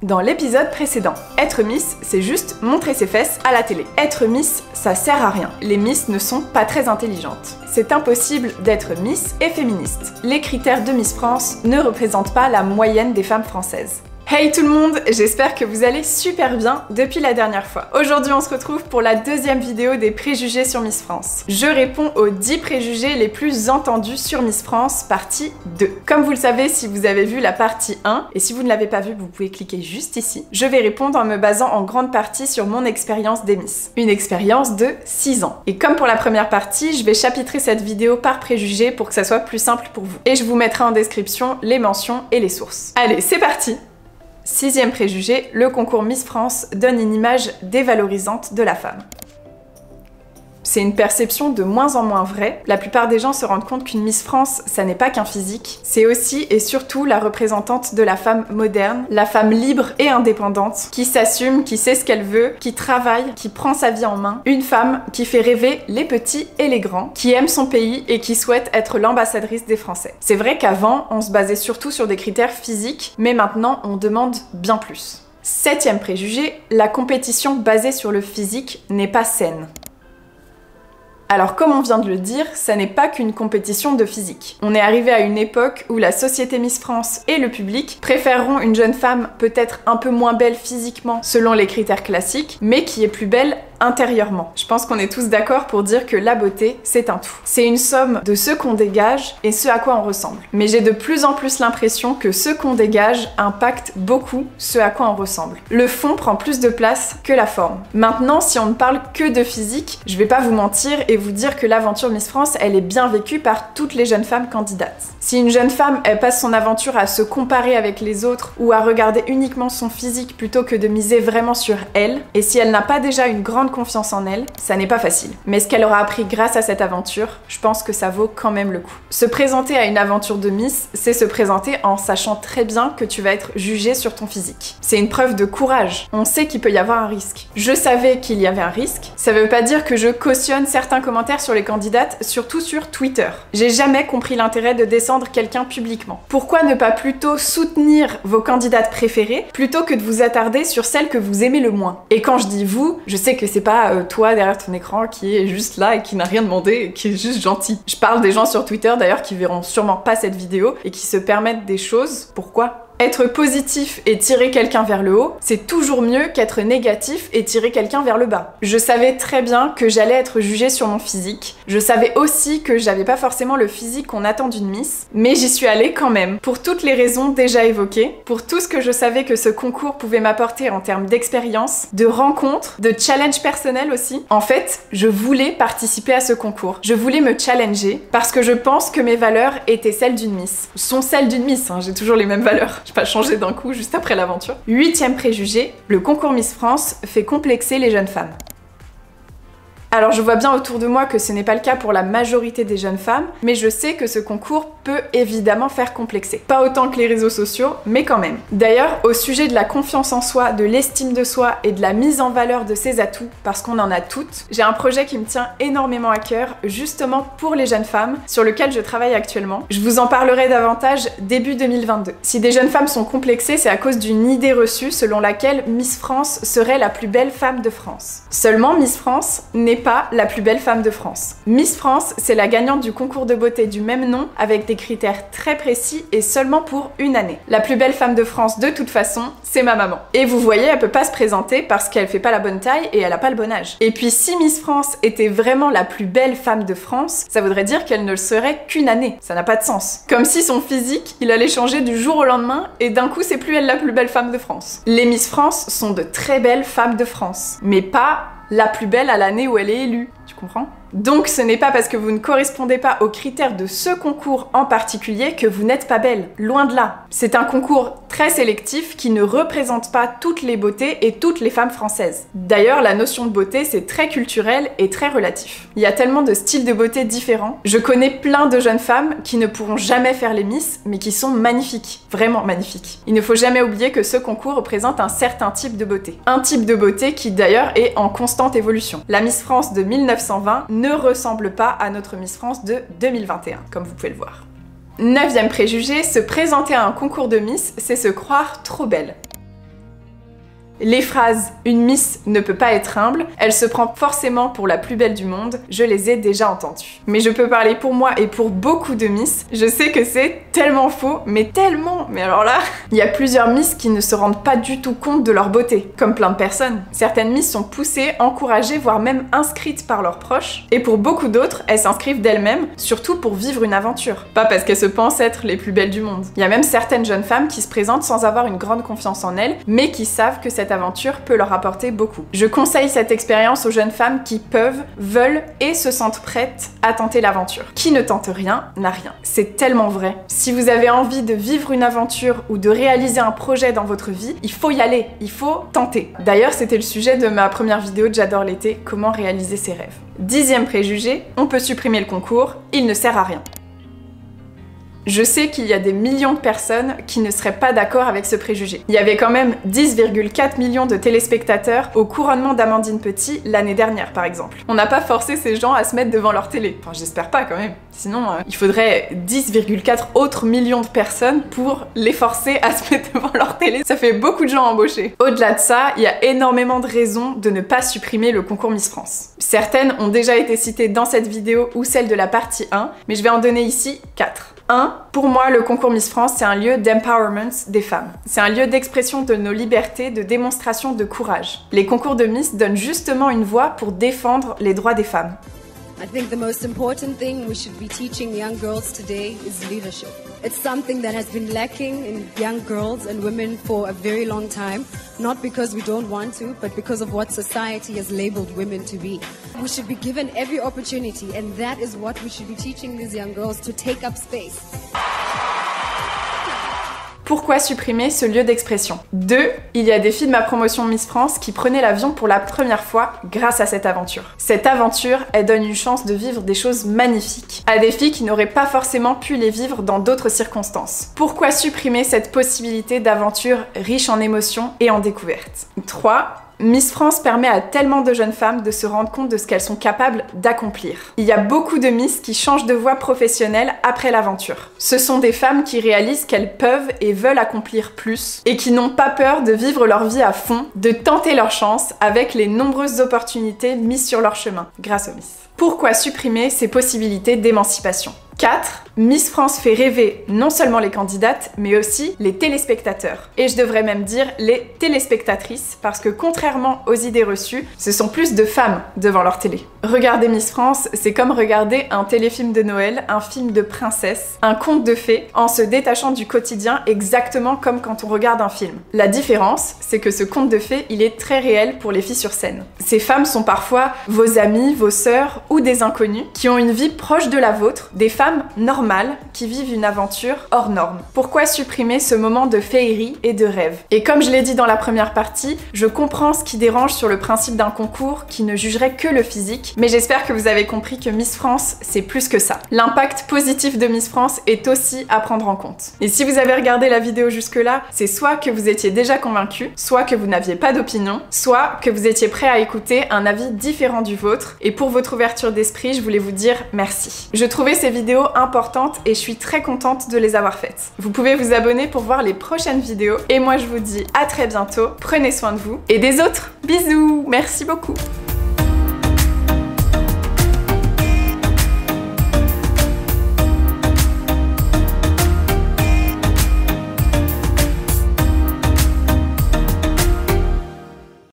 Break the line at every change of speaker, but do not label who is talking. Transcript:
Dans l'épisode précédent, être Miss, c'est juste montrer ses fesses à la télé. Être Miss, ça sert à rien. Les Miss ne sont pas très intelligentes. C'est impossible d'être Miss et féministe. Les critères de Miss France ne représentent pas la moyenne des femmes françaises. Hey tout le monde, j'espère que vous allez super bien depuis la dernière fois. Aujourd'hui on se retrouve pour la deuxième vidéo des préjugés sur Miss France. Je réponds aux 10 préjugés les plus entendus sur Miss France, partie 2. Comme vous le savez si vous avez vu la partie 1, et si vous ne l'avez pas vue vous pouvez cliquer juste ici, je vais répondre en me basant en grande partie sur mon expérience des Miss. Une expérience de 6 ans. Et comme pour la première partie, je vais chapitrer cette vidéo par préjugés pour que ça soit plus simple pour vous. Et je vous mettrai en description les mentions et les sources. Allez, c'est parti! Sixième préjugé, le concours Miss France donne une image dévalorisante de la femme. C'est une perception de moins en moins vraie. La plupart des gens se rendent compte qu'une Miss France, ça n'est pas qu'un physique. C'est aussi et surtout la représentante de la femme moderne, la femme libre et indépendante, qui s'assume, qui sait ce qu'elle veut, qui travaille, qui prend sa vie en main. Une femme qui fait rêver les petits et les grands, qui aime son pays et qui souhaite être l'ambassadrice des Français. C'est vrai qu'avant, on se basait surtout sur des critères physiques, mais maintenant, on demande bien plus. Septième préjugé, la compétition basée sur le physique n'est pas saine. Alors comme on vient de le dire, ça n'est pas qu'une compétition de physique. On est arrivé à une époque où la société Miss France et le public préféreront une jeune femme peut-être un peu moins belle physiquement selon les critères classiques, mais qui est plus belle intérieurement. Je pense qu'on est tous d'accord pour dire que la beauté, c'est un tout. C'est une somme de ce qu'on dégage et ce à quoi on ressemble. Mais j'ai de plus en plus l'impression que ce qu'on dégage impacte beaucoup ce à quoi on ressemble. Le fond prend plus de place que la forme. Maintenant, si on ne parle que de physique, je vais pas vous mentir et vous dire que l'aventure Miss France, elle est bien vécue par toutes les jeunes femmes candidates. Si une jeune femme, elle passe son aventure à se comparer avec les autres ou à regarder uniquement son physique plutôt que de miser vraiment sur elle, et si elle n'a pas déjà une grande confiance en elle, ça n'est pas facile. Mais ce qu'elle aura appris grâce à cette aventure, je pense que ça vaut quand même le coup. Se présenter à une aventure de Miss, c'est se présenter en sachant très bien que tu vas être jugée sur ton physique. C'est une preuve de courage. On sait qu'il peut y avoir un risque. Je savais qu'il y avait un risque. Ça veut pas dire que je cautionne certains commentaires sur les candidates, surtout sur Twitter. J'ai jamais compris l'intérêt de descendre quelqu'un publiquement. Pourquoi ne pas plutôt soutenir vos candidates préférées plutôt que de vous attarder sur celles que vous aimez le moins? Et quand je dis vous, je sais que c'est pas toi derrière ton écran qui est juste là et qui n'a rien demandé et qui est juste gentil. Je parle des gens sur Twitter d'ailleurs qui verront sûrement pas cette vidéo et qui se permettent des choses. Pourquoi ? Être positif et tirer quelqu'un vers le haut, c'est toujours mieux qu'être négatif et tirer quelqu'un vers le bas. Je savais très bien que j'allais être jugée sur mon physique. Je savais aussi que j'avais pas forcément le physique qu'on attend d'une Miss, mais j'y suis allée quand même. Pour toutes les raisons déjà évoquées, pour tout ce que je savais que ce concours pouvait m'apporter en termes d'expérience, de rencontres, de challenge personnel aussi. En fait, je voulais participer à ce concours. Je voulais me challenger parce que je pense que mes valeurs étaient celles d'une Miss. Sont celles d'une Miss, hein, j'ai toujours les mêmes valeurs. J'ai pas changé d'un coup juste après l'aventure. Huitième préjugé, le concours Miss France fait complexer les jeunes femmes. Alors je vois bien autour de moi que ce n'est pas le cas pour la majorité des jeunes femmes, mais je sais que ce concours peut évidemment faire complexer. Pas autant que les réseaux sociaux, mais quand même. D'ailleurs, au sujet de la confiance en soi, de l'estime de soi et de la mise en valeur de ses atouts, parce qu'on en a toutes, j'ai un projet qui me tient énormément à cœur, justement pour les jeunes femmes, sur lequel je travaille actuellement. Je vous en parlerai davantage début 2022. Si des jeunes femmes sont complexées, c'est à cause d'une idée reçue selon laquelle Miss France serait la plus belle femme de France. Seulement, Miss France n'est pas la plus belle femme de France. Miss France, c'est la gagnante du concours de beauté du même nom avec des critères très précis et seulement pour une année. La plus belle femme de France de toute façon, c'est ma maman. Et vous voyez, elle peut pas se présenter parce qu'elle fait pas la bonne taille et elle a pas le bon âge. Et puis si Miss France était vraiment la plus belle femme de France, ça voudrait dire qu'elle ne le serait qu'une année. Ça n'a pas de sens. Comme si son physique, il allait changer du jour au lendemain et d'un coup c'est plus elle la plus belle femme de France. Les Miss France sont de très belles femmes de France, mais pas la plus belle à l'année où elle est élue, tu comprends ? Donc ce n'est pas parce que vous ne correspondez pas aux critères de ce concours en particulier que vous n'êtes pas belle, loin de là. C'est un concours très sélectif qui ne représente pas toutes les beautés et toutes les femmes françaises. D'ailleurs, la notion de beauté, c'est très culturel et très relatif. Il y a tellement de styles de beauté différents. Je connais plein de jeunes femmes qui ne pourront jamais faire les Miss, mais qui sont magnifiques, vraiment magnifiques. Il ne faut jamais oublier que ce concours représente un certain type de beauté. Un type de beauté qui d'ailleurs est en constante évolution. La Miss France de 1920 ne ressemble pas à notre Miss France de 2021, comme vous pouvez le voir. 9e préjugé, se présenter à un concours de Miss, c'est se croire trop belle. Les phrases « une Miss ne peut pas être humble »,« elle se prend forcément pour la plus belle du monde », je les ai déjà entendues. Mais je peux parler pour moi et pour beaucoup de Miss, je sais que c'est tellement faux, mais tellement, mais alors là, il y a plusieurs Miss qui ne se rendent pas du tout compte de leur beauté, comme plein de personnes. Certaines Miss sont poussées, encouragées, voire même inscrites par leurs proches, et pour beaucoup d'autres, elles s'inscrivent d'elles-mêmes, surtout pour vivre une aventure, pas parce qu'elles se pensent être les plus belles du monde. Il y a même certaines jeunes femmes qui se présentent sans avoir une grande confiance en elles, mais qui savent que cette aventure peut leur apporter beaucoup. Je conseille cette expérience aux jeunes femmes qui peuvent, veulent et se sentent prêtes à tenter l'aventure. Qui ne tente rien n'a rien. C'est tellement vrai. Si vous avez envie de vivre une aventure ou de réaliser un projet dans votre vie, il faut y aller, il faut tenter. D'ailleurs, c'était le sujet de ma première vidéo de J'adore l'été, comment réaliser ses rêves. 10e préjugé, on peut supprimer le concours, il ne sert à rien. Je sais qu'il y a des millions de personnes qui ne seraient pas d'accord avec ce préjugé. Il y avait quand même 10,4 millions de téléspectateurs au couronnement d'Amandine Petit l'année dernière, par exemple. On n'a pas forcé ces gens à se mettre devant leur télé. Enfin, j'espère pas quand même. Sinon, il faudrait 10,4 autres millions de personnes pour les forcer à se mettre devant leur télé. Ça fait beaucoup de gens embauchés. Au-delà de ça, il y a énormément de raisons de ne pas supprimer le concours Miss France. Certaines ont déjà été citées dans cette vidéo ou celle de la partie 1, mais je vais en donner ici 4. 1. Pour moi, le concours Miss France, c'est un lieu d'empowerment des femmes. C'est un lieu d'expression de nos libertés, de démonstration de courage. Les concours de Miss donnent justement une voix pour défendre les droits des femmes.
I think the most important thing we should be teaching young girls today is leadership. It's something that has been lacking in young girls and women for a very long time, not because we don't want to, but because of what society has labeled women to be. We should be given every opportunity, and that is what we should be teaching these young girls, to take up space.
Pourquoi supprimer ce lieu d'expression? 2. Il y a des filles de ma promotion Miss France qui prenaient l'avion pour la première fois grâce à cette aventure. Cette aventure, elle donne une chance de vivre des choses magnifiques à des filles qui n'auraient pas forcément pu les vivre dans d'autres circonstances. Pourquoi supprimer cette possibilité d'aventure riche en émotions et en découvertes? 3. Miss France permet à tellement de jeunes femmes de se rendre compte de ce qu'elles sont capables d'accomplir. Il y a beaucoup de Miss qui changent de voie professionnelle après l'aventure. Ce sont des femmes qui réalisent qu'elles peuvent et veulent accomplir plus et qui n'ont pas peur de vivre leur vie à fond, de tenter leur chance avec les nombreuses opportunités mises sur leur chemin grâce aux Miss. Pourquoi supprimer ces possibilités d'émancipation? 4. Miss France fait rêver non seulement les candidates, mais aussi les téléspectateurs. Et je devrais même dire les téléspectatrices, parce que contrairement aux idées reçues, ce sont plus de femmes devant leur télé. Regarder Miss France, c'est comme regarder un téléfilm de Noël, un film de princesse, un conte de fées, en se détachant du quotidien exactement comme quand on regarde un film. La différence, c'est que ce conte de fées, il est très réel pour les filles sur scène. Ces femmes sont parfois vos amies, vos sœurs ou des inconnus qui ont une vie proche de la vôtre, des femmes normales qui vivent une aventure hors norme. Pourquoi supprimer ce moment de féerie et de rêve? Et comme je l'ai dit dans la première partie, je comprends ce qui dérange sur le principe d'un concours qui ne jugerait que le physique, mais j'espère que vous avez compris que Miss France, c'est plus que ça. L'impact positif de Miss France est aussi à prendre en compte. Et si vous avez regardé la vidéo jusque-là, c'est soit que vous étiez déjà convaincu, soit que vous n'aviez pas d'opinion, soit que vous étiez prêt à écouter un avis différent du vôtre. Et pour votre ouverture d'esprit, je voulais vous dire merci. Je trouvais ces vidéos importantes et je suis très contente de les avoir faites. Vous pouvez vous abonner pour voir les prochaines vidéos et moi je vous dis à très bientôt, prenez soin de vous et des autres. Bisous, merci beaucoup.